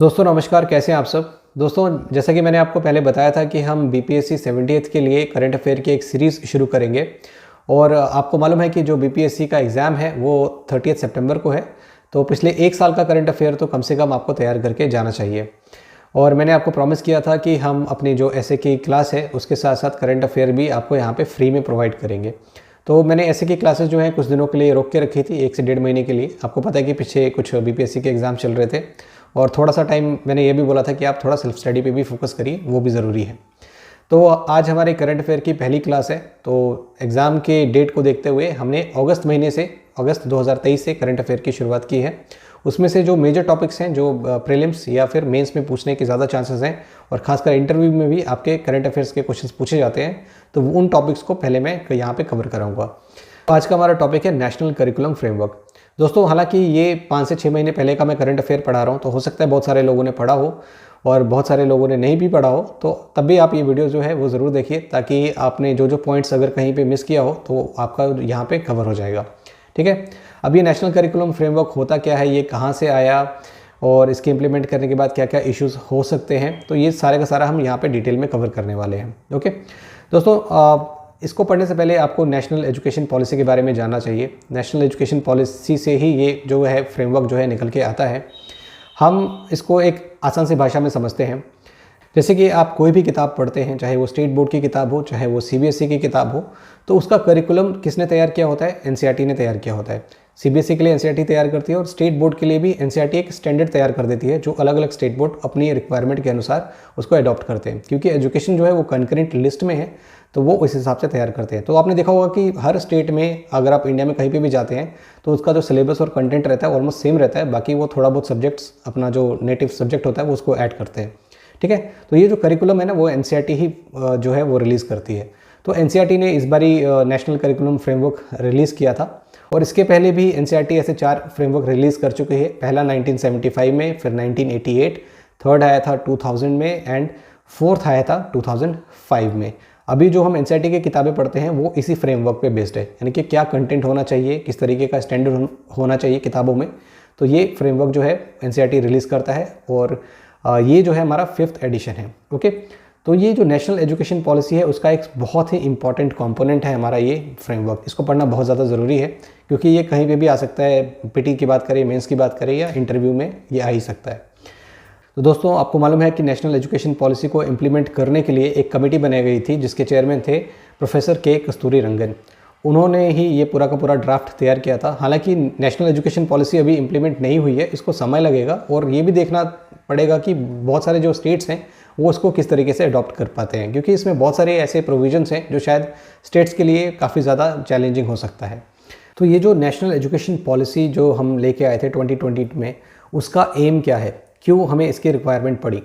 दोस्तों नमस्कार, कैसे हैं आप सब। दोस्तों जैसा कि मैंने आपको पहले बताया था कि हम बीपीएससी 70th के लिए करंट अफेयर की एक सीरीज़ शुरू करेंगे। और आपको मालूम है कि जो बीपीएससी का एग्ज़ाम है वो 30 सितंबर को है। तो पिछले एक साल का करंट अफेयर तो कम से कम आपको तैयार करके जाना चाहिए। और मैंने आपको प्रॉमिस किया था कि हम अपनी जो ऐसे की क्लास है उसके साथ साथ करंट अफेयर भी आपको यहाँ पे फ्री में प्रोवाइड करेंगे। तो मैंने ऐसे की क्लासेस जो हैं कुछ दिनों के लिए रोक के रखी थी, 1 से 1.5 महीने के लिए। आपको पता है कि पीछे कुछ बीपीएससी के एग्ज़ाम चल रहे थे और थोड़ा सा टाइम मैंने ये भी बोला था कि आप थोड़ा सेल्फ स्टडी पे भी फोकस करिए, वो भी ज़रूरी है। तो आज हमारे करंट अफेयर की पहली क्लास है। तो एग्ज़ाम के डेट को देखते हुए हमने अगस्त 2023 से करंट अफेयर की शुरुआत की है। उसमें से जो मेजर टॉपिक्स हैं, जो प्रीलिम्स या फिर मेंस में पूछने के ज़्यादा चांसेस हैं और खासकर इंटरव्यू में भी आपके करंट अफेयर्स के क्वेश्चंस पूछे जाते हैं, तो उन टॉपिक्स को पहले मैं यहाँ पे कवर कराऊंगा। आज का हमारा टॉपिक है नेशनल करिकुलम फ्रेमवर्क। दोस्तों हालांकि ये 5 से 6 महीने पहले का मैं करंट अफेयर पढ़ा रहा हूँ, तो हो सकता है बहुत सारे लोगों ने पढ़ा हो और बहुत सारे लोगों ने नहीं भी पढ़ा हो। तो तब भी आप ये वीडियो जो है वो ज़रूर देखिए, ताकि आपने जो पॉइंट्स अगर कहीं पे मिस किया हो तो आपका यहाँ पे कवर हो जाएगा। ठीक है। अब ये नेशनल करिकुलम फ्रेमवर्क होता क्या है, ये कहाँ से आया और इसके इम्प्लीमेंट करने के बाद क्या क्या इश्यूज़ हो सकते हैं, तो ये सारे का सारा हम यहाँ पे डिटेल में कवर करने वाले हैं। ओके दोस्तों, इसको पढ़ने से पहले आपको नेशनल एजुकेशन पॉलिसी के बारे में जानना चाहिए। नेशनल एजुकेशन पॉलिसी से ही ये जो है फ्रेमवर्क जो है निकल के आता है। हम इसको एक आसान सी भाषा में समझते हैं। जैसे कि आप कोई भी किताब पढ़ते हैं, चाहे वो स्टेट बोर्ड की किताब हो, चाहे वो सीबीएसई की किताब हो, तो उसका करिकुलम किसने तैयार किया होता है? एनसीईआरटी ने तैयार किया होता है। सीबीएसई के लिए एनसीईआरटी तैयार करती है और स्टेट बोर्ड के लिए भी एनसीईआरटी एक स्टैंडर्ड तैयार कर देती है, जो अलग अलग स्टेट बोर्ड अपनी रिक्वायरमेंट के अनुसार उसको अडॉप्ट करते हैं। क्योंकि एजुकेशन जो है वो कंकरेंट लिस्ट में है, तो वो उस हिसाब से तैयार करते हैं। तो आपने देखा होगा कि हर स्टेट में, अगर आप इंडिया में कहीं पे भी जाते हैं, तो उसका जो सिलेबस और कंटेंट रहता है ऑलमोस्ट सेम रहता है। बाकी वो थोड़ा बहुत सब्जेक्ट्स, अपना जो नेटिव सब्जेक्ट होता है वो उसको ऐड करते हैं। ठीक है। तो ये जो करिकुलम है ना, वो एनसीईआरटी ही जो है वो रिलीज़ करती है। तो एनसीईआरटी ने इस बारी नेशनल करिकुलम फ्रेमवर्क रिलीज़ किया था। और इसके पहले भी एनसीईआरटी ऐसे 4 फ्रेमवर्क रिलीज़ कर चुके हैं। पहला 1975 में, फिर 1988, थर्ड आया था 2000 में एंड फोर्थ आया था 2005 में। अभी जो हम एनसीईआरटी की किताबें पढ़ते हैं वो इसी फ्रेमवर्क पे बेस्ड है, यानी कि क्या कंटेंट होना चाहिए, किस तरीके का स्टैंडर्ड होना चाहिए किताबों में। तो ये फ्रेमवर्क जो है एनसीईआरटी रिलीज़ करता है और ये जो है हमारा 5th एडिशन है। ओके। तो ये जो नेशनल एजुकेशन पॉलिसी है उसका एक बहुत ही इंपॉर्टेंट कंपोनेंट है हमारा ये फ्रेमवर्क। इसको पढ़ना बहुत ज़्यादा ज़रूरी है, क्योंकि ये कहीं पे भी आ सकता है। पीटी की बात करें, मेंस की बात करें, या इंटरव्यू में ये आ ही सकता है। तो दोस्तों आपको मालूम है कि नेशनल एजुकेशन पॉलिसी को इम्प्लीमेंट करने के लिए एक कमेटी बनाई गई थी, जिसके चेयरमैन थे प्रोफेसर के कस्तूरीरंगन। उन्होंने ही ये पूरा का पूरा ड्राफ्ट तैयार किया था। हालांकि नेशनल एजुकेशन पॉलिसी अभी इम्प्लीमेंट नहीं हुई है, इसको समय लगेगा और ये भी देखना पड़ेगा कि बहुत सारे जो स्टेट्स हैं वो उसको किस तरीके से अडॉप्ट कर पाते हैं, क्योंकि इसमें बहुत सारे ऐसे प्रोविजंस हैं जो शायद स्टेट्स के लिए काफ़ी ज़्यादा चैलेंजिंग हो सकता है। तो ये जो नेशनल एजुकेशन पॉलिसी जो हम लेके आए थे 2020 में, उसका एम क्या है, क्यों हमें इसकी रिक्वायरमेंट पड़ी।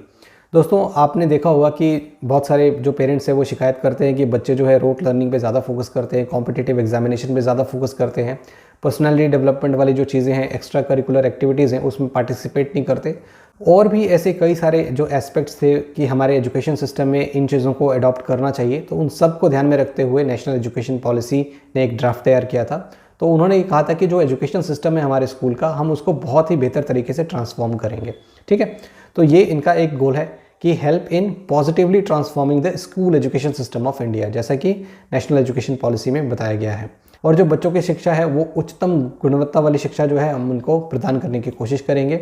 दोस्तों आपने देखा होगा कि बहुत सारे जो पेरेंट्स हैं वो शिकायत करते हैं कि बच्चे जो है रोट लर्निंग पे ज़्यादा फोकस करते हैं, कॉम्पिटिटिव एग्जामिनेशन पे ज़्यादा फोकस करते हैं, पर्सनालिटी डेवलपमेंट वाली जो चीज़ें हैं, एक्स्ट्रा करिकुलर एक्टिविटीज़ हैं, उसमें पार्टिसिपेट नहीं करते। और भी ऐसे कई सारे जो एस्पेक्ट्स थे कि हमारे एजुकेशन सिस्टम में इन चीज़ों को अडॉप्ट करना चाहिए। तो उन सब को ध्यान में रखते हुए नेशनल एजुकेशन पॉलिसी ने एक ड्राफ्ट तैयार किया था। तो उन्होंने ये कहा था कि जो एजुकेशन सिस्टम है हमारे स्कूल का, हम उसको बहुत ही बेहतर तरीके से ट्रांसफॉर्म करेंगे। ठीक है। तो ये इनका एक गोल है कि help in positively transforming the school education system of India, जैसा कि नेशनल एजुकेशन पॉलिसी में बताया गया है। और जो बच्चों की शिक्षा है वो उच्चतम गुणवत्ता वाली शिक्षा जो है हम उनको प्रदान करने की कोशिश करेंगे।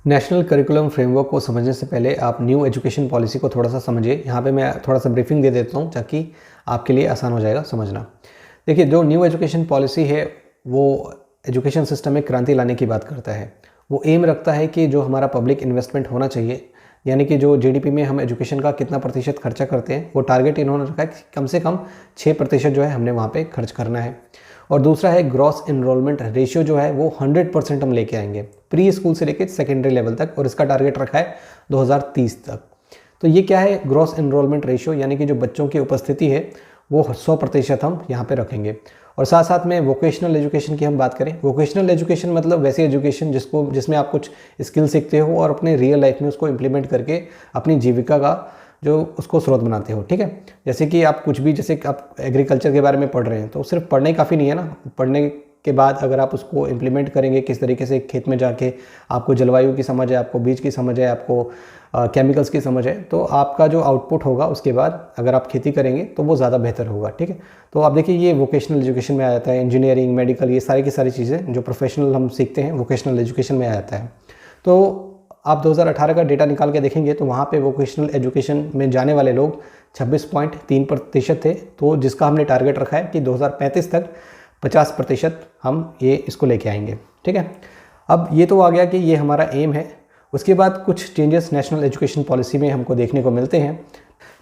नेशनल करिकुलम फ्रेमवर्क को समझने से पहले आप न्यू एजुकेशन पॉलिसी को थोड़ा सा समझिए। यहाँ पे मैं थोड़ा सा ब्रीफिंग दे देता हूँ ताकि आपके लिए आसान हो जाएगा समझना। देखिए, जो न्यू एजुकेशन पॉलिसी है वो एजुकेशन सिस्टम में क्रांति लाने की बात करता है। वो एम रखता है कि जो हमारा पब्लिक इन्वेस्टमेंट होना चाहिए, यानी कि जो जीडीपी में हम एजुकेशन का कितना प्रतिशत खर्चा करते हैं, वो टारगेट इन्होंने रखा है कि कम से कम 6% जो है हमने वहाँ पे खर्च करना है। और दूसरा है ग्रॉस एनरोलमेंट रेशियो जो है वो 100% हम लेके आएंगे, प्री स्कूल से लेकर सेकेंडरी लेवल तक, और इसका टारगेट रखा है 2030 तक। तो ये क्या है ग्रॉस एनरोलमेंट रेशियो, यानी कि जो बच्चों की उपस्थिति है वो 100% हम यहाँ पे रखेंगे। और साथ साथ में वोकेशनल एजुकेशन की हम बात करें, वोकेशनल एजुकेशन मतलब वैसी एजुकेशन जिसमें आप कुछ स्किल सीखते हो और अपने रियल लाइफ में उसको इम्प्लीमेंट करके अपनी जीविका का जो उसको स्रोत बनाते हो। ठीक है। जैसे कि आप कुछ भी, जैसे आप एग्रीकल्चर के बारे में पढ़ रहे हैं, तो सिर्फ पढ़ना ही काफ़ी नहीं है ना। पढ़ने के बाद अगर आप उसको इम्प्लीमेंट करेंगे, किस तरीके से खेत में जाके आपको जलवायु की समझ है, आपको बीज की समझ है, आपको केमिकल्स की समझ है, तो आपका जो आउटपुट होगा उसके बाद अगर आप खेती करेंगे तो वो ज़्यादा बेहतर होगा। ठीक है, तो आप देखिए ये वोकेशनल एजुकेशन में आ जाता है, इंजीनियरिंग, मेडिकल, ये सारी की सारी चीज़ें जो प्रोफेशनल हम सीखते हैं वोकेशनल एजुकेशन में आ जाता है। तो आप 2018 का डेटा निकाल के देखेंगे तो वहाँ पे वोकेशनल एजुकेशन में जाने वाले लोग 26.3% थे, तो जिसका हमने टारगेट रखा है कि 2035 तक 50% हम ये इसको लेके आएंगे। ठीक है, अब ये तो आ गया कि ये हमारा एम है। उसके बाद कुछ चेंजेस नेशनल एजुकेशन पॉलिसी में हमको देखने को मिलते हैं।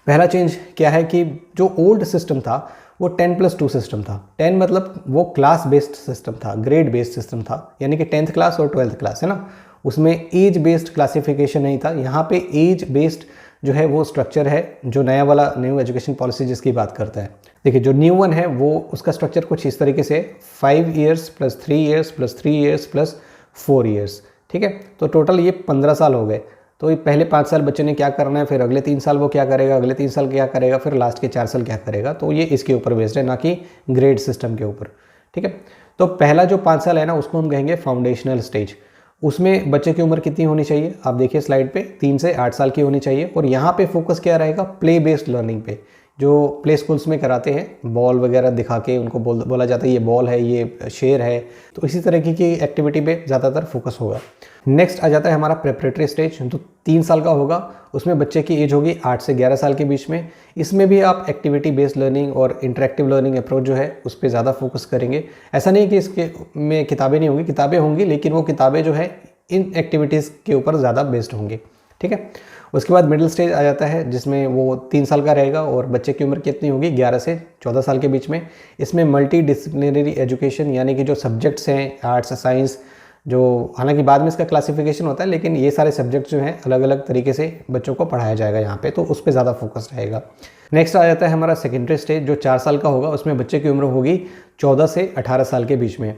पहला चेंज क्या है कि जो ओल्ड सिस्टम था वो 10+2 सिस्टम था। 10 मतलब वो क्लास बेस्ड सिस्टम था, ग्रेड बेस्ड सिस्टम था, यानी कि 10th क्लास और 12th क्लास है ना, उसमें एज बेस्ड क्लासिफिकेशन नहीं था। यहाँ पे एज बेस्ड जो है वो स्ट्रक्चर है, जो नया वाला न्यू एजुकेशन पॉलिसी जिसकी बात करता है। देखिए जो न्यू वन है वो उसका स्ट्रक्चर कुछ इस तरीके से 5 years + 3 years + 3 years + 4 years। ठीक है, तो टोटल ये 15 साल हो गए। तो ये पहले 5 साल बच्चे ने क्या करना है, फिर अगले 3 साल वो क्या करेगा, अगले 3 साल क्या करेगा, फिर लास्ट के 4 साल क्या करेगा। तो ये इसके ऊपर बेस्ड है, ना कि ग्रेड सिस्टम के ऊपर। ठीक है, तो पहला जो 5 साल है ना उसको हम कहेंगे फाउंडेशनल स्टेज। उसमें बच्चे की उम्र कितनी होनी चाहिए, आप देखिए स्लाइड पे 3 से 8 साल की होनी चाहिए। और यहाँ पे फोकस क्या रहेगा, प्ले बेस्ड लर्निंग पे, जो प्ले स्कूल्स में कराते हैं, बॉल वगैरह दिखा के उनको बोला जाता है ये बॉल है, ये शेर है, तो इसी तरीके की एक्टिविटी पे ज़्यादातर फोकस होगा। नेक्स्ट आ जाता है हमारा प्रेपरेटरी स्टेज, तो 3 साल का होगा। उसमें बच्चे की एज होगी 8 से 11 साल के बीच में। इसमें भी आप एक्टिविटी बेस्ड लर्निंग और इंटरेक्टिव लर्निंग अप्रोच जो है उस पर ज़्यादा फोकस करेंगे। ऐसा नहीं कि इसके में किताबें नहीं होंगी, किताबें होंगी, लेकिन वो किताबें जो है इन एक्टिविटीज़ के ऊपर ज़्यादा बेस्ड होंगी। ठीक है, उसके बाद मिडिल स्टेज आ जाता है जिसमें वो 3 साल का रहेगा और बच्चे की उम्र कितनी होगी, 11 से 14 साल के बीच में। इसमें मल्टी डिसिप्लिनरी एजुकेशन, यानी कि जो सब्जेक्ट्स हैं आर्ट्स, साइंस, जो हालांकि बाद में इसका क्लासिफिकेशन होता है, लेकिन ये सारे सब्जेक्ट्स जो हैं अलग अलग तरीके से बच्चों को पढ़ाया जाएगा यहाँ पे, तो उस पर ज़्यादा फोकस रहेगा। नेक्स्ट आ जाता है हमारा सेकेंडरी स्टेज, जो 4 साल का होगा। उसमें बच्चे की उम्र होगी 14 से 18 साल के बीच में।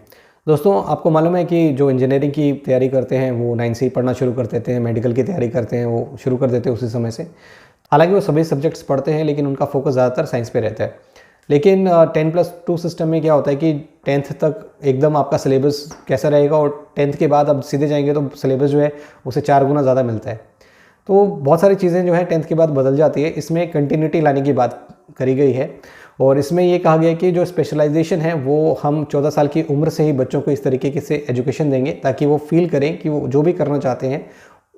दोस्तों आपको मालूम है कि जो इंजीनियरिंग की तैयारी करते हैं वो 9 से ही पढ़ना शुरू कर देते हैं, मेडिकल की तैयारी करते हैं वो शुरू कर देते हैं उसी समय से। हालांकि वो सभी सब्जेक्ट्स पढ़ते हैं, लेकिन उनका फोकस ज़्यादातर साइंस पे रहता है। लेकिन 10+2 सिस्टम में क्या होता है कि 10th तक एकदम आपका सिलेबस कैसा रहेगा, और 10th के बाद अब सीधे जाएंगे तो सिलेबस जो है उसे 4 गुना ज़्यादा मिलता है। तो बहुत सारी चीज़ें जो है 10th के बाद बदल जाती है। इसमें कंटिन्यूटी लाने की बात करी गई है, और इसमें ये कहा गया कि जो स्पेशलाइजेशन है वो हम 14 साल की उम्र से ही बच्चों को इस तरीके से एजुकेशन देंगे ताकि वो फील करें कि वो जो भी करना चाहते हैं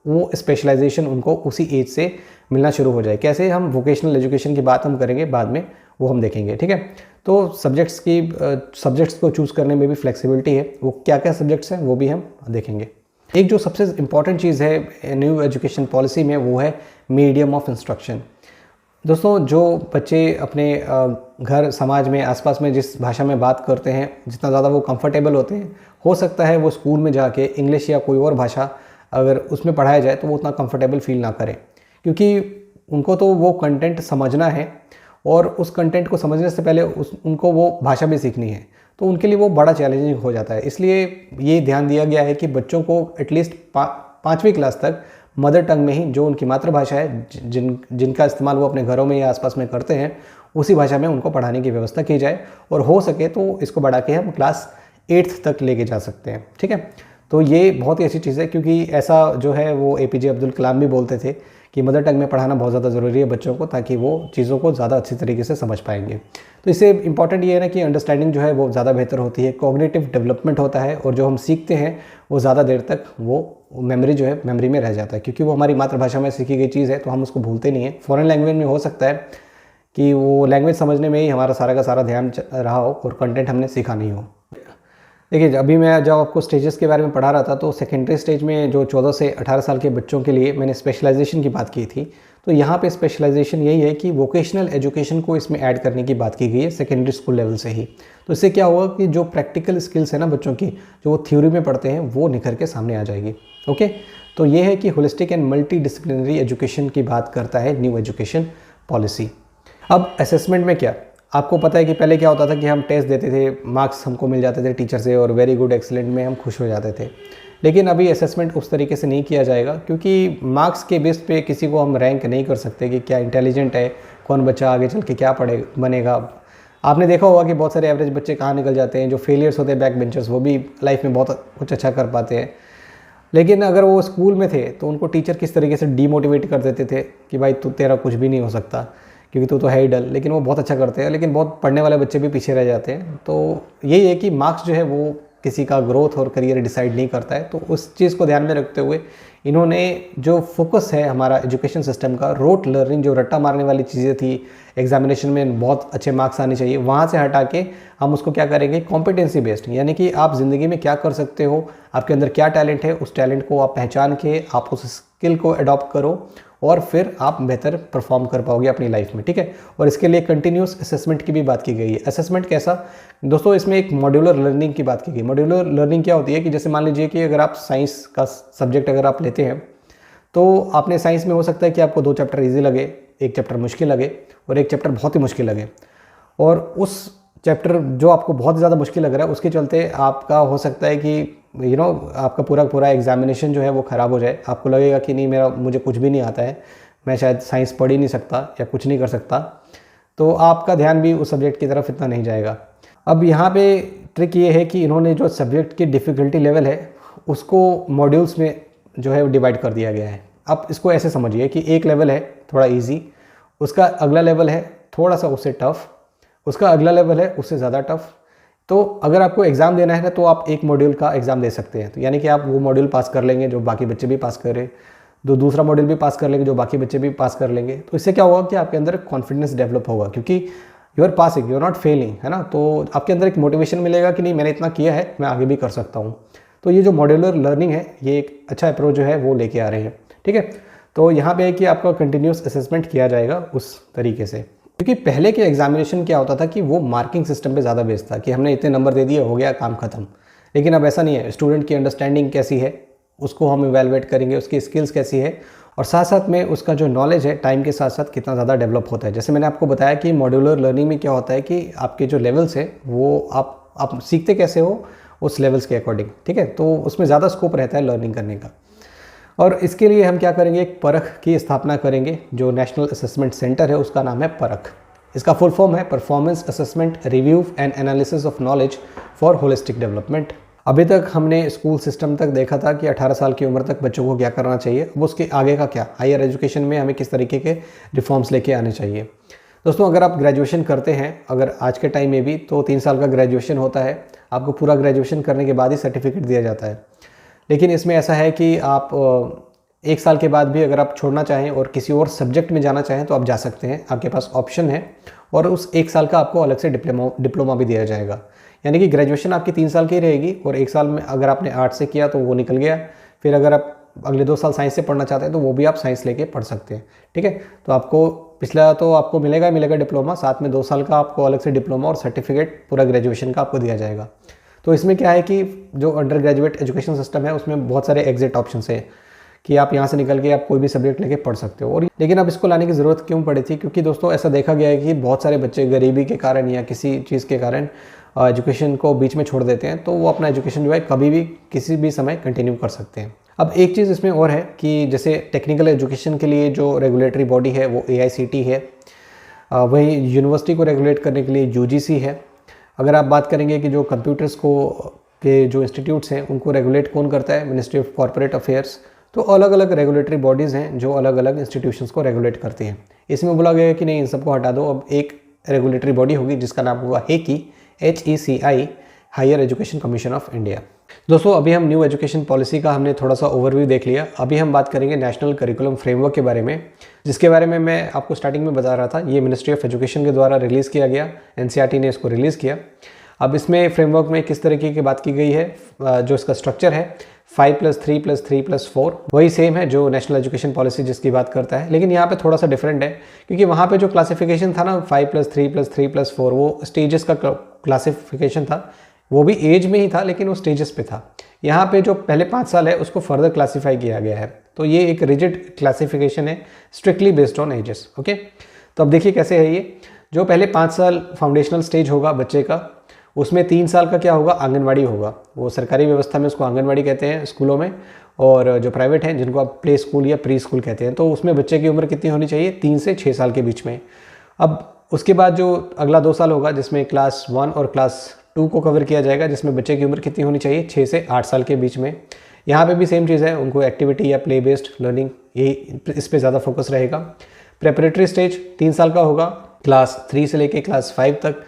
वो स्पेशलाइजेशन उनको उसी एज से मिलना शुरू हो जाए। कैसे, हम वोकेशनल एजुकेशन की बात हम करेंगे बाद में, वो हम देखेंगे। ठीक है, तो सब्जेक्ट्स को चूज़ करने में भी फ्लेक्सिबिलिटी है। वो क्या क्या सब्जेक्ट्स हैं वो भी हम देखेंगे। एक जो सबसे इम्पॉर्टेंट चीज़ है न्यू एजुकेशन पॉलिसी में वो है मीडियम ऑफ इंस्ट्रक्शन। दोस्तों जो बच्चे अपने घर, समाज में, आसपास में जिस भाषा में बात करते हैं, जितना ज़्यादा वो कंफर्टेबल होते हैं, हो सकता है वो स्कूल में जाके इंग्लिश या कोई और भाषा अगर उसमें पढ़ाया जाए तो वो उतना कंफर्टेबल फील ना करें, क्योंकि उनको तो वो कंटेंट समझना है और उस कंटेंट को समझने से पहले उनको वो भाषा भी सीखनी है, तो उनके लिए वो बड़ा चैलेंजिंग हो जाता है। इसलिए ये ध्यान दिया गया है कि बच्चों को एटलीस्ट 5वीं क्लास तक मदर टंग में ही, जो उनकी मातृभाषा है, जिनका इस्तेमाल वो अपने घरों में या आसपास में करते हैं, उसी भाषा में उनको पढ़ाने की व्यवस्था की जाए। और हो सके तो इसको बढ़ा के हम क्लास 8th तक लेके जा सकते हैं। ठीक है, तो ये बहुत ही अच्छी चीज़ है, क्योंकि ऐसा जो है वो APJ अब्दुल कलाम भी बोलते थे कि मदर टंग में पढ़ाना बहुत ज़्यादा ज़रूरी है बच्चों को, ताकि वो चीज़ों को ज़्यादा अच्छी तरीके से समझ पाएंगे। तो इससे इंपॉर्टेंट ये है ना कि अंडरस्टैंडिंग जो है वो ज़्यादा बेहतर होती है, कॉग्निटिव डेवलपमेंट होता है, और जो हम सीखते हैं वो ज़्यादा देर तक वो मेमोरी जो है मेमोरी में रह जाता है, क्योंकि वो हमारी मातृभाषा में सीखी गई चीज़ है तो हम उसको भूलते नहीं हैं। फॉरेन लैंग्वेज में हो सकता है कि वो लैंग्वेज समझने में ही हमारा सारा का सारा ध्यान रहा हो और कंटेंट हमने सीखा नहीं हो। देखिए, अभी मैं जब आपको स्टेजेस के बारे में पढ़ा रहा था तो सेकेंडरी स्टेज में जो 14 से 18 साल के बच्चों के लिए मैंने स्पेशलाइजेशन की बात की थी, तो यहाँ पे स्पेशलाइजेशन यही है कि वोकेशनल एजुकेशन को इसमें ऐड करने की बात की गई है सेकेंडरी स्कूल लेवल से ही। तो इससे क्या होगा कि जो प्रैक्टिकल स्किल्स है ना बच्चों की, जो वो थ्योरी में पढ़ते हैं, वो निखर के सामने आ जाएगी। ओके, तो ये है कि holistic and multi disciplinary education की बात करता है न्यू एजुकेशन पॉलिसी। अब असेसमेंट में क्या, आपको पता है कि पहले क्या होता था कि हम टेस्ट देते थे, मार्क्स हमको मिल जाते थे टीचर से और वेरी गुड, एक्सीलेंट में हम खुश हो जाते थे। लेकिन अभी असेसमेंट उस तरीके से नहीं किया जाएगा, क्योंकि मार्क्स के बेस पे किसी को हम रैंक नहीं कर सकते कि क्या इंटेलिजेंट है, कौन बच्चा आगे चल के क्या बनेगा। आपने देखा होगा कि बहुत सारे एवरेज बच्चे कहाँ निकल जाते हैं, जो फेलियर्स होते हैं बैक बेंचर्स, वो भी लाइफ में बहुत कुछ अच्छा कर पाते हैं। लेकिन अगर वो स्कूल में थे तो उनको टीचर किस तरीके से डीमोटिवेट कर देते थे कि भाई तू, तेरा कुछ भी नहीं हो सकता क्योंकि तू तो है ही डल। लेकिन वो बहुत अच्छा करते हैं, लेकिन बहुत पढ़ने वाले बच्चे भी पीछे रह जाते हैं। तो यही है कि मार्क्स जो है वो किसी का ग्रोथ और करियर डिसाइड नहीं करता है। तो उस चीज़ को ध्यान में रखते हुए इन्होंने जो फोकस है हमारा एजुकेशन सिस्टम का, रोट लर्निंग, जो रट्टा मारने वाली चीज़ें थी, एग्जामिनेशन में बहुत अच्छे मार्क्स आने चाहिए, वहाँ से हटा के हम उसको क्या करेंगे, कॉम्पिटेंसी बेस्ड, यानी कि आप ज़िंदगी में क्या कर सकते हो, आपके अंदर क्या टैलेंट है, उस टैलेंट को आप पहचान के आप उस स्किल को अडॉप्ट करो और फिर आप बेहतर परफॉर्म कर पाओगे अपनी लाइफ में, ठीक है। और इसके लिए कंटिन्यूस असेसमेंट की भी बात की गई है। असेसमेंट कैसा दोस्तों, इसमें एक मॉड्यूलर लर्निंग की बात की गई। मॉड्यूलर लर्निंग क्या होती है कि जैसे मान लीजिए कि अगर आप साइंस का सब्जेक्ट अगर आप लेते हैं तो आपने साइंस में हो सकता है कि आपको 2 चैप्टर ईजी लगे, 1 चैप्टर मुश्किल लगे और 1 चैप्टर बहुत ही मुश्किल लगे। और उस चैप्टर जो आपको बहुत ज़्यादा मुश्किल लग रहा है उसके चलते आपका हो सकता है कि आपका पूरा एग्जामिनेशन जो है वो ख़राब हो जाए। आपको लगेगा कि नहीं, मुझे कुछ भी नहीं आता है, मैं शायद साइंस पढ़ ही नहीं सकता या कुछ नहीं कर सकता। तो आपका ध्यान भी उस सब्जेक्ट की तरफ इतना नहीं जाएगा। अब यहाँ पे ट्रिक ये है कि इन्होंने जो सब्जेक्ट की डिफ़िकल्टी लेवल है उसको मॉड्यूल्स में जो है डिवाइड कर दिया गया है। अब इसको ऐसे समझिए कि एक लेवल है थोड़ा ईजी, उसका अगला लेवल है थोड़ा सा उससे टफ़, उसका अगला लेवल है उससे ज़्यादा टफ़। तो अगर आपको एग्ज़ाम देना है ना तो आप एक मॉड्यूल का एग्ज़ाम दे सकते हैं। तो यानी कि आप वो मॉड्यूल पास कर लेंगे जो बाकी बच्चे भी पास करें, दूसरा मॉड्यूल भी पास कर लेंगे जो बाकी बच्चे भी पास कर लेंगे। तो इससे क्या होगा कि आपके अंदर कॉन्फिडेंस डेवलप होगा, क्योंकि you are passing, you are not failing, है ना। तो आपके अंदर एक मोटिवेशन मिलेगा कि नहीं, मैंने इतना किया है, मैं आगे भी कर सकता हूँ। तो ये जो मॉड्यूलर लर्निंग है ये एक अच्छा अप्रोच जो है वो लेके आ रहे हैं, ठीक है। तो यहाँ पे है कि आपका कंटिन्यूस असेसमेंट किया जाएगा उस तरीके से, क्योंकि पहले के एग्जामिनेशन क्या होता था कि वो मार्किंग सिस्टम पे ज़्यादा बेस्ड था कि हमने इतने नंबर दे दिए, हो गया काम खत्म। लेकिन अब ऐसा नहीं है, स्टूडेंट की अंडरस्टैंडिंग कैसी है उसको हम इवेलुएट करेंगे, उसकी स्किल्स कैसी है और साथ साथ में उसका जो नॉलेज है टाइम के साथ साथ कितना ज़्यादा डेवलप होता है। जैसे मैंने आपको बताया कि मॉड्यूलर लर्निंग में क्या होता है कि आपके जो लेवल्स है वो आप सीखते कैसे हो उस लेवल्स के अकॉर्डिंग, ठीक है। तो उसमें ज़्यादा स्कोप रहता है लर्निंग करने का। और इसके लिए हम क्या करेंगे, एक परख की स्थापना करेंगे। जो नेशनल असेसमेंट सेंटर है उसका नाम है परख। इसका फुल फॉर्म है performance assessment review and analysis of knowledge for holistic development. अभी तक हमने स्कूल सिस्टम तक देखा था कि 18 साल की उम्र तक बच्चों को क्या करना चाहिए, अब उसके आगे का क्या, हायर एजुकेशन में हमें किस तरीके के रिफॉर्म्स लेके आने चाहिए। दोस्तों अगर आप ग्रेजुएशन करते हैं, अगर आज के टाइम में भी, तो 3 साल का ग्रेजुएशन होता है। आपको पूरा ग्रेजुएशन करने के बाद ही सर्टिफिकेट दिया जाता है। लेकिन इसमें ऐसा है कि आप 1 साल के बाद भी अगर आप छोड़ना चाहें और किसी और सब्जेक्ट में जाना चाहें तो आप जा सकते हैं, आपके पास ऑप्शन है। और उस 1 साल का आपको अलग से डिप्लोमा भी दिया जाएगा। यानी कि ग्रेजुएशन आपकी 3 साल की रहेगी और 1 साल में अगर आपने आर्ट्स से किया तो वो निकल गया। फिर अगर आप अगले 2 साल साइंस से पढ़ना चाहते हैं तो वो भी आप साइंस लेके पढ़ सकते हैं, ठीक है। तो आपको पिछला तो आपको मिलेगा डिप्लोमा, साथ में 2 साल का आपको अलग से डिप्लोमा और सर्टिफिकेट पूरा ग्रेजुएशन का आपको दिया जाएगा। तो इसमें क्या है कि जो अंडर ग्रेजुएट एजुकेशन सिस्टम है उसमें बहुत सारे एग्जिट ऑप्शन है कि आप यहाँ से निकल के आप कोई भी सब्जेक्ट लेके पढ़ सकते हो। और लेकिन अब इसको लाने की ज़रूरत क्यों पड़ी थी, क्योंकि दोस्तों ऐसा देखा गया है कि बहुत सारे बच्चे गरीबी के कारण या किसी चीज़ के कारण एजुकेशन को बीच में छोड़ देते हैं, तो वो अपना एजुकेशन जो है कभी भी किसी भी समय कंटिन्यू कर सकते हैं। अब एक चीज़ इसमें और है कि जैसे टेक्निकल एजुकेशन के लिए जो रेगुलेटरी बॉडी है वो AICTE है, वहीं यूनिवर्सिटी को रेगुलेट करने के लिए UGC है। अगर आप बात करेंगे कि जो कंप्यूटर्स को के जो इंस्टीट्यूट्स हैं उनको रेगुलेट कौन करता है, मिनिस्ट्री ऑफ कॉर्पोरेट अफेयर्स। तो अलग अलग रेगुलेटरी बॉडीज़ हैं जो अलग अलग इंस्टीट्यूशंस को रेगुलेट करती हैं। इसमें बोला गया है कि नहीं, इन सबको हटा दो, अब एक रेगुलेटरी बॉडी होगी जिसका नाम होगा HECI, higher education commission of India. दोस्तों अभी हम न्यू एजुकेशन पॉलिसी का हमने थोड़ा सा ओवरव्यू देख लिया। अभी हम बात करेंगे नेशनल करिकुलम फ्रेमवर्क के बारे में, जिसके बारे में मैं आपको स्टार्टिंग में बता रहा था। ये मिनिस्ट्री ऑफ एजुकेशन के द्वारा रिलीज़ किया गया, NCERT ने इसको रिलीज़ किया। अब इसमें फ्रेमवर्क में किस तरीके की बात की गई है, जो इसका स्ट्रक्चर है 5+3+3+4 वही सेम है जो नेशनल एजुकेशन पॉलिसी जिसकी बात करता है। लेकिन यहाँ पे थोड़ा सा डिफरेंट है, क्योंकि वहाँ पे जो क्लासिफिकेशन था ना 5+3+3+4 वो स्टेजेस का क्लासिफिकेशन था, वो भी एज में ही था लेकिन वो स्टेजेस पे था। यहाँ पे जो पहले 5 साल है उसको फर्दर क्लासीफाई किया गया है। तो ये एक रिजिड क्लासिफिकेशन है, strictly based on edges, okay. तो अब देखिए कैसे है ये। जो पहले 5 साल फाउंडेशनल स्टेज होगा बच्चे का, उसमें 3 साल का क्या होगा, आंगनवाड़ी होगा। वो सरकारी व्यवस्था में उसको आंगनवाड़ी कहते हैं स्कूलों में, और जो प्राइवेट हैं जिनको आप प्ले स्कूल या प्री स्कूल कहते हैं, तो उसमें बच्चे की उम्र कितनी होनी चाहिए, 3 से 6 साल के बीच में। अब उसके बाद जो अगला 2 साल होगा जिसमें क्लास 1 और क्लास 2 को कवर किया जाएगा, जिसमें बच्चे की उम्र कितनी होनी चाहिए, 6 से 8 साल के बीच में। यहाँ पे भी सेम चीज़ है, उनको एक्टिविटी या प्ले बेस्ड लर्निंग ये इस पे ज़्यादा फोकस रहेगा। प्रेपरेटरी स्टेज 3 साल का होगा, क्लास 3 से लेके क्लास 5 तक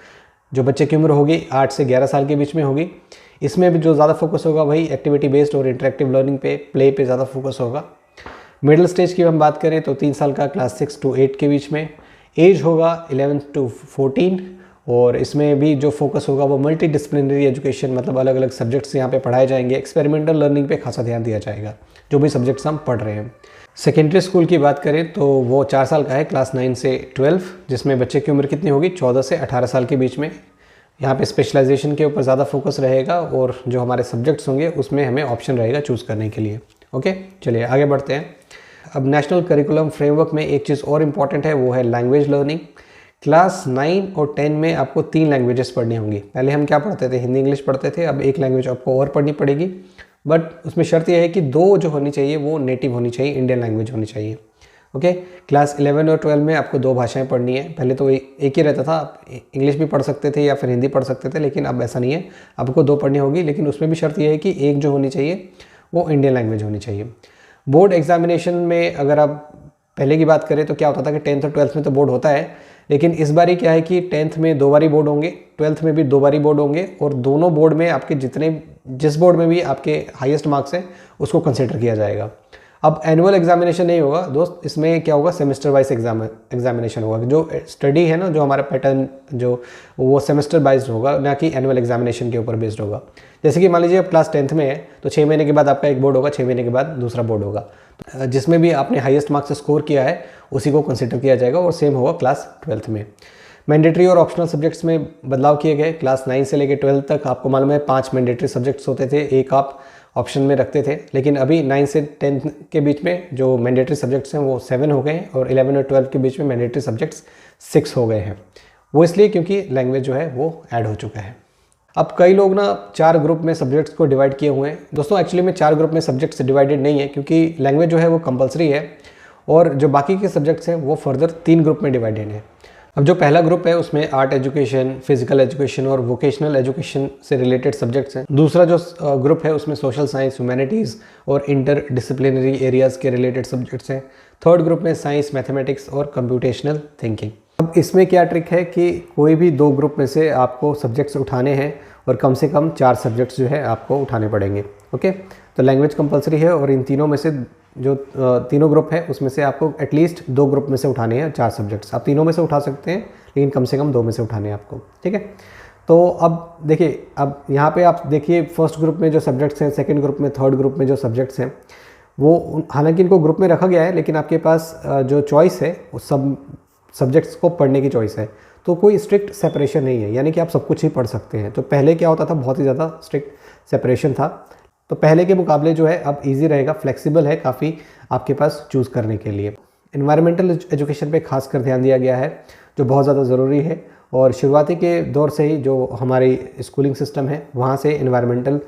जो बच्चे की उम्र होगी 8 से 11 साल के बीच में होगी। इसमें भी जो ज़्यादा फोकस होगा वही एक्टिविटी बेस्ड और इंटरेक्टिव लर्निंग पे, प्ले पे ज़्यादा फोकस होगा। मिडिल स्टेज की हम बात करें तो 3 साल का, क्लास 6 to 8 के बीच में। एज होगा 11 to 14 और इसमें भी जो फोकस होगा वो मल्टी डिसिप्लिनरी एजुकेशन, मतलब अलग अलग सब्जेक्ट्स यहाँ पे पढ़ाए जाएंगे। एक्सपेरिमेंटल लर्निंग पे खासा ध्यान दिया जाएगा जो भी सब्जेक्ट्स हम पढ़ रहे हैं। सेकेंडरी स्कूल की बात करें तो वो 4 साल का है, क्लास 9 से 12, जिसमें बच्चे की उम्र कितनी होगी, 14 से 18 साल के बीच में। यहाँ पे स्पेशलाइजेशन के ऊपर ज़्यादा फोकस रहेगा और जो हमारे सब्जेक्ट्स होंगे उसमें हमें ऑप्शन रहेगा चूज़ करने के लिए। ओके, चलिए आगे बढ़ते हैं। अब नेशनल करिकुलम फ्रेमवर्क में एक चीज़ और इम्पॉर्टेंट है, वो है लैंग्वेज लर्निंग। क्लास 9 और 10 में आपको 3 लैंग्वेजेस पढ़नी होंगी। पहले हम क्या पढ़ते थे, हिंदी इंग्लिश पढ़ते थे, अब एक लैंग्वेज आपको और पढ़नी पड़ेगी, बट उसमें शर्त यह है कि 2 जो होनी चाहिए वो नेटिव होनी चाहिए, इंडियन लैंग्वेज होनी चाहिए। ओके, क्लास 11 और 12 में आपको 2 भाषाएं पढ़नी है। पहले तो एक ही रहता था, आप इंग्लिश भी पढ़ सकते थे या फिर हिंदी पढ़ सकते थे, लेकिन अब ऐसा नहीं है, आपको 2 पढ़नी होगी। लेकिन उसमें भी शर्त यह है कि एक जो होनी चाहिए वो इंडियन लैंग्वेज होनी चाहिए। बोर्ड एग्जामिनेशन में अगर आप पहले की बात करें तो क्या होता था कि 10th और 12th में तो बोर्ड होता है, लेकिन इस बारी क्या है कि 10th में 2 बारी बोर्ड होंगे, 12th में भी 2 बारी बोर्ड होंगे, और दोनों बोर्ड में आपके जिस बोर्ड में भी आपके हाईएस्ट मार्क्स हैं उसको कंसिडर किया जाएगा। अब एनुअल एग्जामिनेशन नहीं होगा दोस्त, इसमें क्या होगा, सेमेस्टर वाइज एग्जामिनेशन होगा। जो स्टडी है ना, जो हमारा पैटर्न जो वो सेमेस्टर वाइज होगा, ना कि एनुअल एग्जामिनेशन के ऊपर बेस्ड होगा। जैसे कि मान लीजिए आप क्लास 10th में है तो 6 महीने के बाद आपका एक बोर्ड होगा, 6 महीने के बाद दूसरा बोर्ड होगा, जिसमें भी आपने हाईएस्ट मार्क्स स्कोर किया है उसी को कंसिडर किया जाएगा, और सेम होगा क्लास 12th में। मैंडेटरी और ऑप्शनल सब्जेक्ट्स में बदलाव किए गए। क्लास 9 से लेकर 12 तक आपको मालूम है 5 मैंडेटरी सब्जेक्ट्स होते थे, एक आप ऑप्शन में रखते थे, लेकिन अभी 9 से 10 के बीच में जो मैंडेटरी सब्जेक्ट्स हैं वो 7 हो गए हैं, और 11 और 12 के बीच में मैंडेटरी सब्जेक्ट्स 6 हो गए हैं। वो इसलिए क्योंकि लैंग्वेज जो है वो ऐड हो चुका है। अब कई लोग ना 4 ग्रुप में सब्जेक्ट्स को डिवाइड किए हुए हैं। दोस्तों एक्चुअली में 4 ग्रुप में सब्जेक्ट्स डिवाइडेड नहीं है, क्योंकि लैंग्वेज जो है वो कंपलसरी है, और जो बाकी के सब्जेक्ट्स हैं वो फर्दर 3 ग्रुप में डिवाइडेड हैं। अब जो पहला ग्रुप है उसमें आर्ट एजुकेशन, फिजिकल एजुकेशन और वोकेशनल एजुकेशन से रिलेटेड सब्जेक्ट्स हैं। दूसरा जो ग्रुप है उसमें सोशल साइंस, ह्यूमैनिटीज़ और इंटर डिसिप्लिनरी एरियाज़ के रिलेटेड सब्जेक्ट्स हैं। थर्ड ग्रुप में साइंस, मैथमेटिक्स और कंप्यूटेशनल थिंकिंग। अब इसमें क्या ट्रिक है कि कोई भी 2 ग्रुप में से आपको सब्जेक्ट्स उठाने हैं, और कम से कम 4 सब्जेक्ट्स जो है आपको उठाने पड़ेंगे। ओके, तो लैंग्वेज कंपलसरी है, और इन तीनों में से जो तीनों ग्रुप है उसमें से आपको एटलीस्ट 2 ग्रुप में से उठाने हैं 4 सब्जेक्ट्स। आप तीनों में से उठा सकते हैं, लेकिन कम से कम 2 में से उठाने हैं आपको, ठीक है। तो अब देखिए, अब यहाँ पे आप देखिए फर्स्ट ग्रुप में जो सब्जेक्ट्स हैं, सेकंड ग्रुप में, थर्ड ग्रुप में जो सब्जेक्ट्स हैं, वो हालांकि इनको ग्रुप में रखा गया है, लेकिन आपके पास जो चॉइस है वो सब सब्जेक्ट्स को पढ़ने की चॉइस है, तो कोई स्ट्रिक्ट सेपरेशन नहीं है, यानी कि आप सब कुछ ही पढ़ सकते हैं। तो पहले क्या होता था, बहुत ही ज़्यादा स्ट्रिक्ट सेपरेशन था, तो पहले के मुकाबले जो है अब इजी रहेगा, फ्लेक्सिबल है काफ़ी आपके पास चूज़ करने के लिए। एनवायरमेंटल एजुकेशन पे खास कर ध्यान दिया गया है, जो बहुत ज़्यादा ज़रूरी है, और शुरुआती के दौर से ही जो हमारी स्कूलिंग सिस्टम है वहाँ से एनवायरमेंटल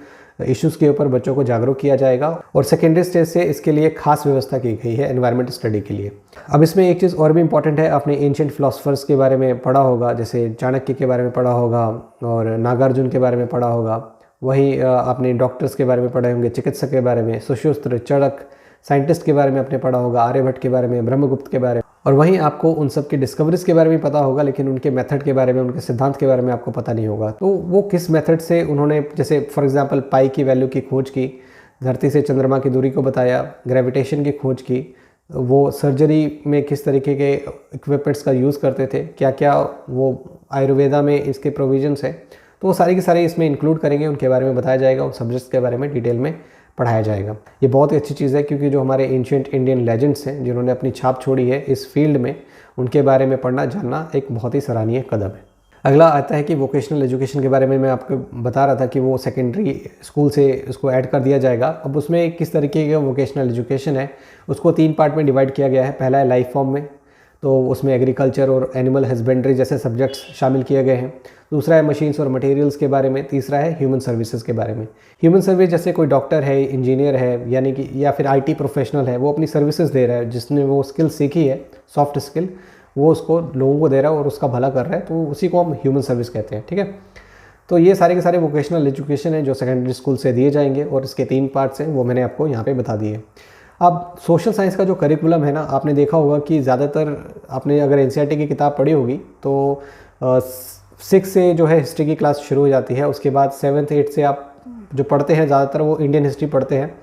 इश्यूज़ के ऊपर बच्चों को जागरूक किया जाएगा, और सेकेंडरी स्टेज से इसके लिए खास व्यवस्था की गई है एनवायरमेंट स्टडी के लिए। अब इसमें एक चीज़ और भी इंपॉर्टेंट है, आपने एंशिएंट फिलोसफर्स के बारे में पढ़ा होगा, जैसे चाणक्य के बारे में पढ़ा होगा और नागार्जुन के बारे में पढ़ा होगा। वहीं आपने डॉक्टर्स के बारे में पढ़े होंगे, चिकित्सक के बारे में, सुश्रुत, चरक, साइंटिस्ट के बारे में आपने पढ़ा होगा, आर्यभट्ट के बारे में, ब्रह्मगुप्त के बारे में, और वहीं आपको उन सब की डिस्कवरीज के बारे में पता होगा, लेकिन उनके मेथड के बारे में, उनके सिद्धांत के बारे में आपको पता नहीं होगा। तो वो किस मेथड से उन्होंने, जैसे फॉर एग्जांपल पाई की वैल्यू की खोज की, धरती से चंद्रमा की दूरी को बताया, ग्रेविटेशन की खोज की, वो सर्जरी में किस तरीके के इक्विपमेंट्स का यूज़ करते थे, क्या क्या वो आयुर्वेदा में इसके प्रोविजंस है, तो वो सारी की सारी इसमें इंक्लूड करेंगे, उनके बारे में बताया जाएगा, उन सब्जेक्ट्स के बारे में डिटेल में पढ़ाया जाएगा। ये बहुत ही अच्छी चीज़ है, क्योंकि जो हमारे एंशिएंट इंडियन लेजेंड्स हैं जिन्होंने अपनी छाप छोड़ी है इस फील्ड में, उनके बारे में पढ़ना जानना एक बहुत ही सराहनीय कदम है। अगला आता है कि वोकेशनल एजुकेशन के बारे में मैं आपको बता रहा था कि वो सेकेंडरी स्कूल से उसको ऐड कर दिया जाएगा। अब उसमें किस तरीके का वोकेशनल एजुकेशन है उसको 3 पार्ट में डिवाइड किया गया है। पहला है लाइफ फॉर्म में, तो उसमें एग्रीकल्चर और एनिमल हस्बेंड्री जैसे सब्जेक्ट्स शामिल किए गए हैं। दूसरा है मशीन्स और मटेरियल्स के बारे में। तीसरा है ह्यूमन सर्विसेज के बारे में। ह्यूमन सर्विस जैसे कोई डॉक्टर है, इंजीनियर है, यानी कि या फिर IT प्रोफेशनल है, वो अपनी सर्विसेज दे रहा है, जिसने वो स्किल सीखी है, सॉफ्ट स्किल, वो उसको लोगों को दे रहा है और उसका भला कर रहा है, तो उसी को हम ह्यूमन सर्विस कहते हैं। ठीक है, तो ये सारे के सारे वोकेशनल एजुकेशन है जो सेकेंडरी स्कूल से दिए जाएंगे और इसके 3 पार्ट्स हैं, वो मैंने आपको यहाँ पे बता दिए। अब सोशल साइंस का जो करिकुलम है ना, आपने देखा होगा कि ज़्यादातर आपने अगर एनसीईआरटी की किताब पढ़ी होगी तो 6 से जो है हिस्ट्री की क्लास शुरू हो जाती है। उसके बाद 7th 8th से आप जो पढ़ते हैं ज़्यादातर वो इंडियन हिस्ट्री पढ़ते हैं,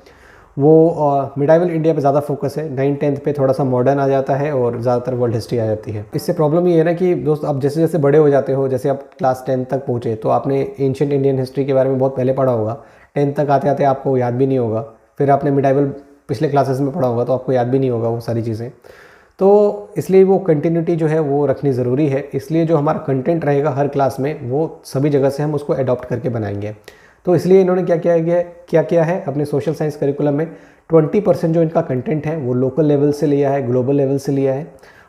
वो मिडाइवल इंडिया पे ज़्यादा फोकस है। 9th 10th पे थोड़ा सा मॉडर्न आ जाता है और ज़्यादातर वर्ल्ड हिस्ट्री आ जाती है। इससे प्रॉब्लम ये है ना कि दोस्त आप जैसे जैसे बड़े हो जाते हो, जैसे आप क्लास 10th तक पहुँचे तो आपने एंशिएंट इंडियन हिस्ट्री के बारे में बहुत पहले पढ़ा होगा, 10th तक आते आते आपको याद भी नहीं होगा, फिर आपने मिडाइवल पिछले क्लासेस में पढ़ा होगा तो आपको याद भी नहीं होगा वो सारी चीज़ें। तो इसलिए वो कंटिन्यूटी जो है वो रखनी ज़रूरी है। इसलिए जो हमारा कंटेंट रहेगा हर क्लास में वो सभी जगह से हम उसको अडॉप्ट करके बनाएंगे। तो इसलिए इन्होंने क्या किया है अपने सोशल साइंस करिकुलम में 20% जो इनका कंटेंट है वो लोकल लेवल से लिया है, ग्लोबल लेवल से लिया है,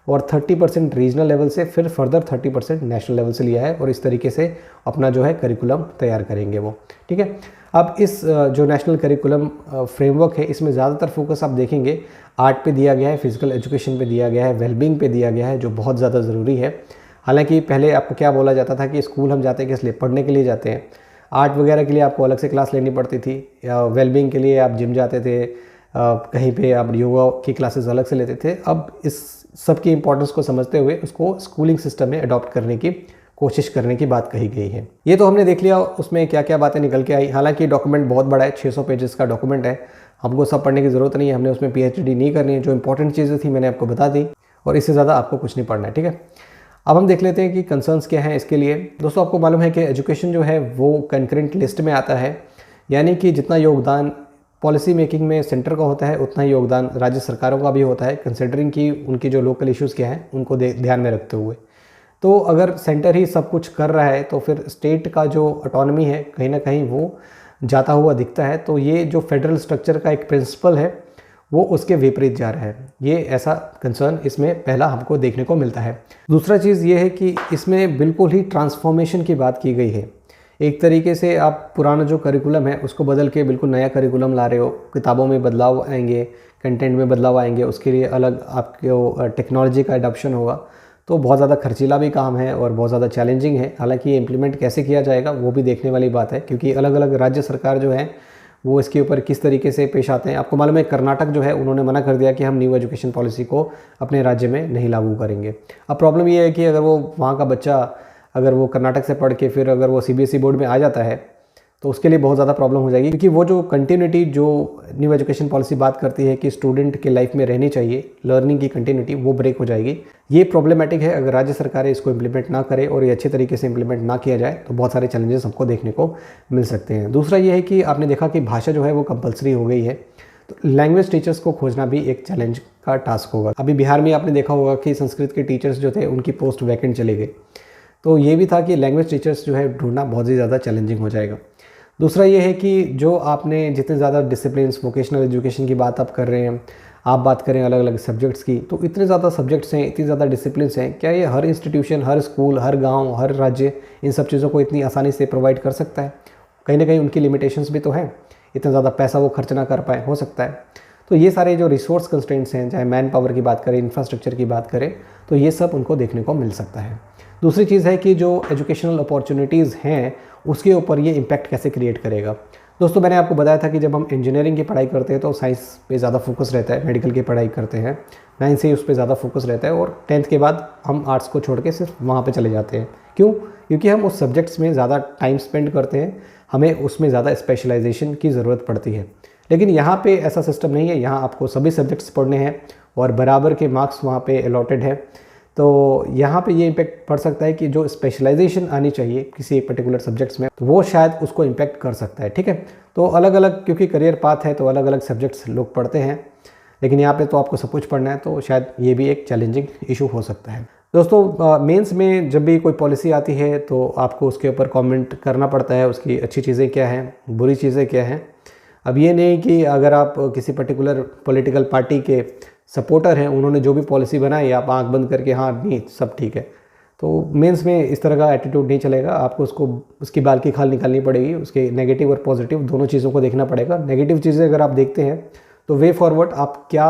और 30% रीजनल लेवल से, फिर फर्दर 30% नेशनल लेवल से लिया है, और इस तरीके से अपना जो है करिकुलम तैयार करेंगे वो। ठीक है, अब इस जो नेशनल करिकुलम फ्रेमवर्क है इसमें ज़्यादातर फोकस आप देखेंगे आर्ट पे दिया गया है, फिजिकल एजुकेशन पे दिया गया है, वेलबींग पे दिया गया है, जो बहुत ज़्यादा ज़रूरी है। हालांकि पहले आपको क्या बोला जाता था कि स्कूल हम जाते हैं किस लिए, पढ़ने के लिए जाते हैं। आर्ट वगैरह के लिए आपको अलग से क्लास लेनी पड़ती थी, या वेलबींग के लिए आप जिम जाते थे, कहीं पे आप योगा की क्लासेस अलग से लेते थे। अब इस सब की इंपॉर्टेंस को समझते हुए उसको स्कूलिंग सिस्टम में अडॉप्ट करने की कोशिश करने की बात कही गई है। ये तो हमने देख लिया उसमें क्या क्या बातें निकल के आई। हालांकि डॉक्यूमेंट बहुत बड़ा है, 600 पेजेस का डॉक्यूमेंट है, हमको सब पढ़ने की ज़रूरत नहीं है, हमने उसमें पीएचडी नहीं करनी है। जो इंपॉर्टेंट चीज़ें थी मैंने आपको बता दी, और इससे ज़्यादा आपको कुछ नहीं पढ़ना है। ठीक है, अब हम देख लेते हैं कि कंसर्न्स क्या हैं इसके लिए। दोस्तों, आपको मालूम है कि एजुकेशन जो है वो कंकरेंट लिस्ट में आता है, यानी कि जितना योगदान पॉलिसी मेकिंग में सेंटर का होता है उतना ही योगदान राज्य सरकारों का भी होता है, कंसिडरिंग कि उनकी जो लोकल इश्यूज़ क्या हैं उनको ध्यान में रखते हुए। तो अगर सेंटर ही सब कुछ कर रहा है तो फिर स्टेट का जो ऑटोनॉमी है कहीं ना कहीं वो जाता हुआ दिखता है। तो ये जो फेडरल स्ट्रक्चर का एक प्रिंसिपल है वो उसके विपरीत जा रहा है। ये ऐसा कंसर्न इसमें पहला हमको देखने को मिलता है। दूसरा चीज़ ये है कि इसमें बिल्कुल ही ट्रांसफॉर्मेशन की बात की गई है। एक तरीके से आप पुराना जो करिकुलम है उसको बदल के बिल्कुल नया करिकुलम ला रहे हो, किताबों में बदलाव आएंगे, कंटेंट में बदलाव आएंगे, उसके लिए अलग आपको टेक्नोलॉजी का अडॉप्शन होगा। तो बहुत ज़्यादा खर्चीला भी काम है और बहुत ज़्यादा चैलेंजिंग है। हालांकि ये इम्प्लीमेंट कैसे किया जाएगा वो भी देखने वाली बात है, क्योंकि अलग अलग राज्य सरकार जो है वो इसके ऊपर किस तरीके से पेश आते हैं। आपको मालूम है कर्नाटक जो है उन्होंने मना कर दिया कि हम न्यू एजुकेशन पॉलिसी को अपने राज्य में नहीं लागू करेंगे। अब प्रॉब्लम ये है कि अगर वो वहाँ का बच्चा अगर वो कर्नाटक से पढ़ के फिर अगर वो सीबीएसई बोर्ड में आ जाता है तो उसके लिए बहुत ज़्यादा प्रॉब्लम हो जाएगी, क्योंकि वो जो कंटिन्यूटी जो न्यू एजुकेशन पॉलिसी बात करती है कि स्टूडेंट के लाइफ में रहनी चाहिए, लर्निंग की कंटिन्यूटी, वो ब्रेक हो जाएगी। ये प्रॉब्लमेटिक है। अगर राज्य सरकारें इसको इम्प्लीमेंट ना करें और ये अच्छे तरीके से इम्प्लीमेंट ना किया जाए तो बहुत सारे चैलेंजेस हमको देखने को मिल सकते हैं। दूसरा ये है कि आपने देखा कि भाषा जो है वो कंपलसरी हो गई है, तो लैंग्वेज टीचर्स को खोजना भी एक चैलेंज का टास्क होगा। अभी बिहार में आपने देखा होगा कि संस्कृत के टीचर्स जो थे उनकी पोस्ट वैकेंट चले गए, तो ये भी था कि लैंग्वेज टीचर्स जो है ढूंढना बहुत ही ज़्यादा चैलेंजिंग हो जाएगा। दूसरा ये है कि जो आपने जितने ज़्यादा डिसिप्लिन्स वोकेशनल एजुकेशन की बात आप कर रहे हैं, आप बात करें अलग अलग सब्जेक्ट्स की, तो इतने ज़्यादा सब्जेक्ट्स हैं, इतनी ज़्यादा डिसिप्लिन्स हैं, क्या ये हर इंस्टीट्यूशन, हर स्कूल, हर गांव, हर राज्य इन सब चीज़ों को इतनी आसानी से प्रोवाइड कर सकता है? कहीं ना कहीं उनकी लिमिटेशंस भी तो हैं, इतना ज़्यादा पैसा वो खर्च ना कर पाए, हो सकता है। तो ये सारे जो रिसोर्स कंस्ट्रेंट्स हैं, चाहे मैन पावर की बात करें, इंफ्रास्ट्रक्चर की बात करें, तो ये सब उनको देखने को मिल सकता है। दूसरी चीज़ है कि जो एजुकेशनल अपॉर्चुनिटीज़ हैं उसके ऊपर ये इम्पैक्ट कैसे क्रिएट करेगा। दोस्तों, मैंने आपको बताया था कि जब हम इंजीनियरिंग की पढ़ाई करते हैं तो साइंस पे ज़्यादा फोकस रहता है, मेडिकल की पढ़ाई करते हैं 9 से उस पर ज़्यादा फोकस रहता है, और 10th के बाद हम आर्ट्स को छोड़ के सिर्फ वहाँ पे चले जाते हैं। क्यों? क्योंकि हम उस सब्जेक्ट्स में ज़्यादा टाइम स्पेंड करते हैं, हमें उसमें ज़्यादा स्पेशलाइजेशन की ज़रूरत पड़ती है। लेकिन यहाँ पे ऐसा सिस्टम नहीं है, यहाँ आपको सभी सब्जेक्ट्स पढ़ने हैं और बराबर के मार्क्स वहाँ पे अलॉटेड है। तो यहाँ पे ये इम्पैक्ट पड़ सकता है कि जो स्पेशलाइजेशन आनी चाहिए किसी एक पर्टिकुलर सब्जेक्ट्स में, तो वो शायद उसको इम्पैक्ट कर सकता है। ठीक है, तो अलग अलग क्योंकि करियर पाथ है तो अलग अलग सब्जेक्ट्स लोग पढ़ते हैं, लेकिन यहाँ पे तो आपको सब कुछ पढ़ना है, तो शायद ये भी एक चैलेंजिंग इशू हो सकता है। दोस्तों, मेंस में जब भी कोई पॉलिसी आती है तो आपको उसके ऊपर कमेंट करना पड़ता है, उसकी अच्छी चीज़ें क्या हैं, बुरी चीज़ें क्या हैं। अब ये नहीं कि अगर आप किसी पर्टिकुलर पॉलिटिकल पार्टी के सपोर्टर हैं, उन्होंने जो भी पॉलिसी बनाई आप आंख बंद करके हाँ नहीं सब ठीक है। तो मेंस में इस तरह का एटीट्यूड नहीं चलेगा, आपको उसकी बाल की खाल निकालनी पड़ेगी, उसके नेगेटिव और पॉजिटिव दोनों चीज़ों को देखना पड़ेगा। नेगेटिव चीज़ें अगर आप देखते हैं तो वे फॉरवर्ड आप क्या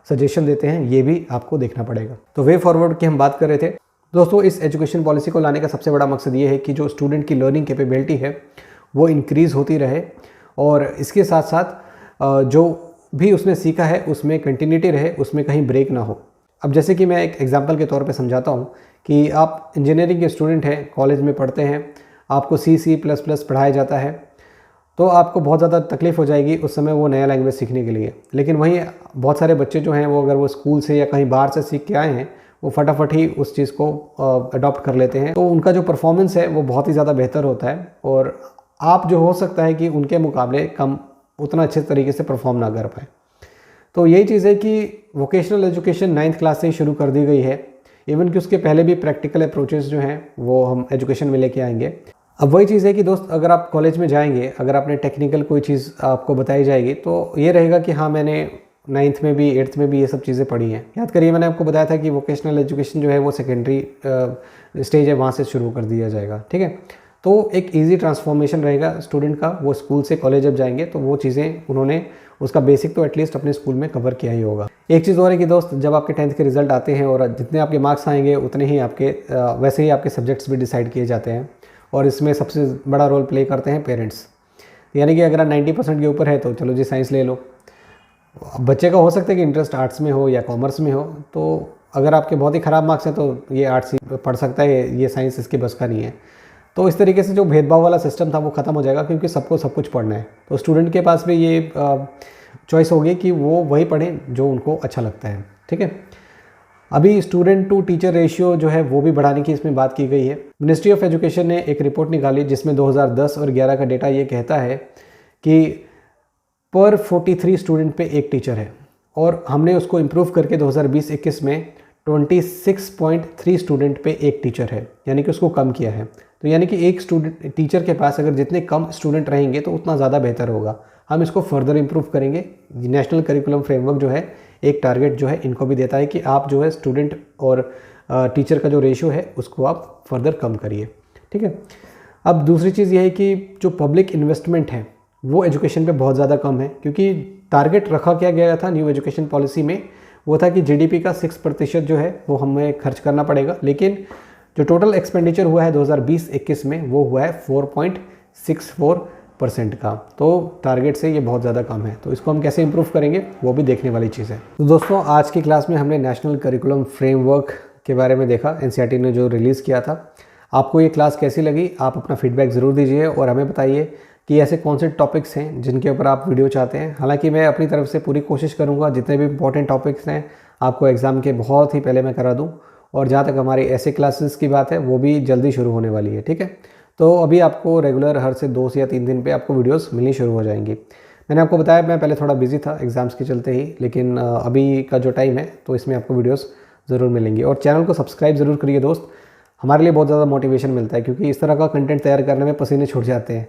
सजेशन देते हैं, ये भी आपको देखना पड़ेगा। तो वे फॉरवर्ड की हम बात कर रहे थे दोस्तों। इस एजुकेशन पॉलिसी को लाने का सबसे बड़ा मकसद ये है कि जो स्टूडेंट की लर्निंग कैपेबिलिटी है वो इंक्रीज़ होती रहे और इसके साथ साथ जो भी उसने सीखा है उसमें कंटिन्यूटी रहे, उसमें कहीं ब्रेक ना हो। अब जैसे कि मैं एक एग्जांपल के तौर पे समझाता हूँ कि आप इंजीनियरिंग के स्टूडेंट हैं, कॉलेज में पढ़ते हैं, आपको C++ पढ़ाया जाता है, तो आपको बहुत ज़्यादा तकलीफ़ हो जाएगी उस समय वो नया लैंग्वेज सीखने के लिए। लेकिन वहीं बहुत सारे बच्चे जो हैं वो अगर वो स्कूल से या कहीं बाहर से सीख के आए हैं, वो फटाफट ही उस चीज़ को अडॉप्ट कर लेते हैं, तो उनका जो परफॉर्मेंस है वो बहुत ही ज़्यादा बेहतर होता है और आप जो हो सकता है कि उनके मुकाबले कम उतना अच्छे तरीके से परफॉर्म ना कर पाए। तो यही चीज़ है कि वोकेशनल एजुकेशन 9th क्लास से ही शुरू कर दी गई है। इवन कि उसके पहले भी प्रैक्टिकल अप्रोचेस जो हैं वो हम एजुकेशन में लेके आएंगे। अब वही चीज़ है कि दोस्त, अगर आप कॉलेज में जाएंगे, अगर आपने टेक्निकल कोई चीज़ आपको बताई जाएगी तो ये रहेगा कि हाँ मैंने 9th में भी 8th में भी ये सब चीज़ें पढ़ी हैं। याद करिए मैंने आपको बताया था कि वोकेशनल एजुकेशन जो है वो सेकेंडरी स्टेज है, वहाँ से शुरू कर दिया जाएगा। ठीक है, तो एक इजी ट्रांसफॉर्मेशन रहेगा स्टूडेंट का। वो स्कूल से कॉलेज जब जाएंगे तो वो चीज़ें उन्होंने उसका बेसिक तो एटलीस्ट अपने स्कूल में कवर किया ही होगा। एक चीज़ और है कि दोस्त, जब आपके 10th के रिजल्ट आते हैं और जितने आपके मार्क्स आएंगे उतने ही आपके वैसे ही आपके सब्जेक्ट्स भी डिसाइड किए जाते हैं और इसमें सबसे बड़ा रोल प्ले करते हैं पेरेंट्स। यानी कि अगर 90% के ऊपर है तो चलो जी साइंस ले लो। बच्चे का हो सकता है कि इंटरेस्ट आर्ट्स में हो या कॉमर्स में हो, तो अगर आपके बहुत ही ख़राब मार्क्स हैं तो ये आर्ट्स ही पढ़ सकता है, ये साइंस इसकी बस का नहीं है। तो इस तरीके से जो भेदभाव वाला सिस्टम था वो ख़त्म हो जाएगा क्योंकि सबको सब कुछ पढ़ना है। तो स्टूडेंट के पास भी ये चॉइस होगी कि वो वही पढ़ें जो उनको अच्छा लगता है। ठीक है, अभी स्टूडेंट टू टीचर रेशियो जो है वो भी बढ़ाने की इसमें बात की गई है। मिनिस्ट्री ऑफ एजुकेशन ने एक रिपोर्ट निकाली जिसमें 2010 और 11 का डेटा ये कहता है कि पर 43 स्टूडेंट पे एक टीचर है और हमने उसको इम्प्रूव करके 2020-21 में 26.3 स्टूडेंट पे एक टीचर है, यानी कि उसको कम किया है। तो यानी कि एक स्टूडेंट टीचर के पास अगर जितने कम स्टूडेंट रहेंगे तो उतना ज़्यादा बेहतर होगा। हम इसको फर्दर इम्प्रूव करेंगे। नेशनल करिकुलम फ्रेमवर्क जो है एक टारगेट जो है इनको भी देता है कि आप जो है स्टूडेंट और टीचर का जो रेशियो है उसको आप फर्दर कम करिए। ठीक है, अब दूसरी चीज़ ये है कि जो पब्लिक इन्वेस्टमेंट है वो एजुकेशन पे बहुत ज़्यादा कम है, क्योंकि टारगेट रखा क्या गया था न्यू एजुकेशन पॉलिसी में, वो था कि GDP का 6% जो है वो हमें खर्च करना पड़ेगा। लेकिन जो टोटल एक्सपेंडिचर हुआ है 2020-21 में वो हुआ है 4.64% का। तो टारगेट से ये बहुत ज़्यादा कम है। तो इसको हम कैसे इंप्रूव करेंगे वो भी देखने वाली चीज़ है। तो दोस्तों, आज की क्लास में हमने नेशनल करिकुलम फ्रेमवर्क के बारे में देखा, NCERT ने जो रिलीज़ किया था। आपको ये क्लास कैसी लगी? आप अपना फीडबैक ज़रूर दीजिए और हमें बताइए कि ऐसे कौन से टॉपिक्स हैं जिनके ऊपर आप वीडियो चाहते हैं। हालांकि मैं अपनी तरफ से पूरी कोशिश करूंगा जितने भी इंपॉर्टेंट टॉपिक्स हैं आपको एग्ज़ाम के बहुत ही पहले मैं करा दूं। और जहां तक हमारी ऐसे क्लासेस की बात है वो भी जल्दी शुरू होने वाली है। ठीक है, तो अभी आपको रेगुलर हर से 2 या 3 दिन पे आपको वीडियोस मिलनी शुरू हो जाएंगी। मैंने आपको बताया मैं पहले थोड़ा बिजी था एग्ज़ाम्स के चलते ही, लेकिन अभी का जो टाइम है तो इसमें आपको वीडियोस ज़रूर मिलेंगी। और चैनल को सब्सक्राइब ज़रूर करिए दोस्त, हमारे लिए बहुत ज़्यादा मोटिवेशन मिलता है क्योंकि इस तरह का कंटेंट तैयार करने में पसीने छूट जाते हैं।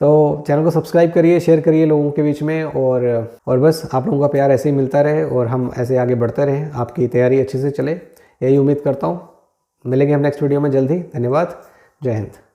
तो चैनल को सब्सक्राइब करिए, शेयर करिए लोगों के बीच में और बस आप लोगों का प्यार ऐसे ही मिलता रहे और हम ऐसे आगे बढ़ते रहें, आपकी तैयारी अच्छे से चले, यही उम्मीद करता हूँ। मिलेंगे हम नेक्स्ट वीडियो में जल्दी। धन्यवाद, जय हिंद।